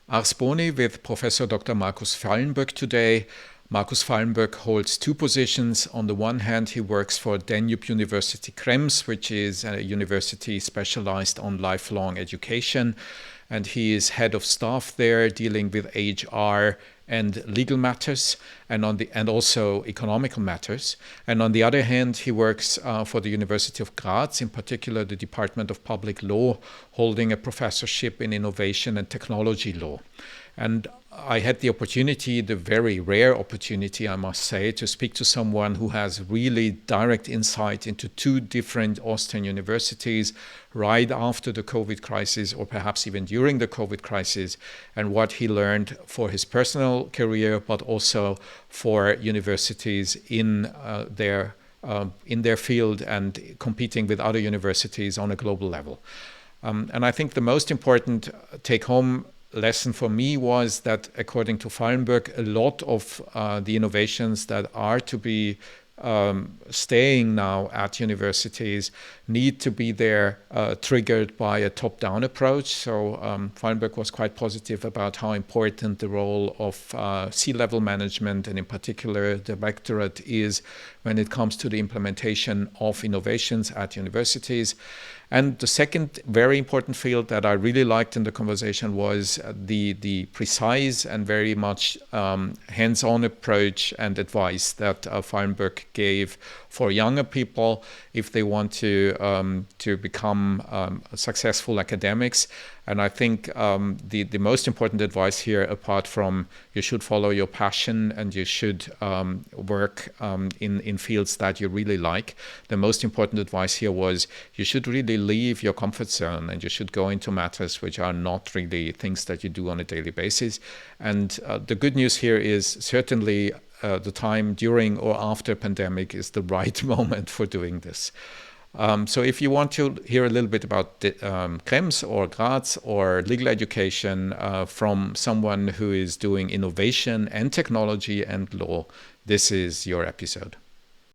Ars Boni with Professor Dr. Markus Fallenberg today. Markus Fallenberg holds two positions. On the one hand, he works for Danube University Krems, which is a university specialized on lifelong education. And he is head of staff there, dealing with HR and legal matters and also economical matters. And on the other hand, he works for the University of Graz, in particular the Department of Public Law, holding a professorship in innovation and technology law. And I had the opportunity, the very rare opportunity, I must say, to speak to someone who has really direct insight into two different Austrian universities right after the COVID crisis, or perhaps even during the COVID crisis, and what he learned for his personal career, but also for universities in their field and competing with other universities on a global level. And I think the most important take-home lesson for me was that, according to Fallenberg, a lot of the innovations that are to be staying now at universities need to be there triggered by a top-down approach. So Fallenberg was quite positive about how important the role of C-level management, and in particular the rectorate, is when it comes to the implementation of innovations at universities. And the second very important field that I really liked in the conversation was the precise and very much hands-on approach and advice that Fallenberg gave for younger people if they want to become successful academics. And I think the most important advice here, apart from you should follow your passion and you should work in fields that you really like, the most important advice here was you should really leave your comfort zone and you should go into matters which are not really things that you do on a daily basis. And the good news here is certainly the time during or after pandemic is the right moment for doing this. So if you want to hear a little bit about Krems or Graz or legal education from someone who is doing innovation and technology and law, this is your episode.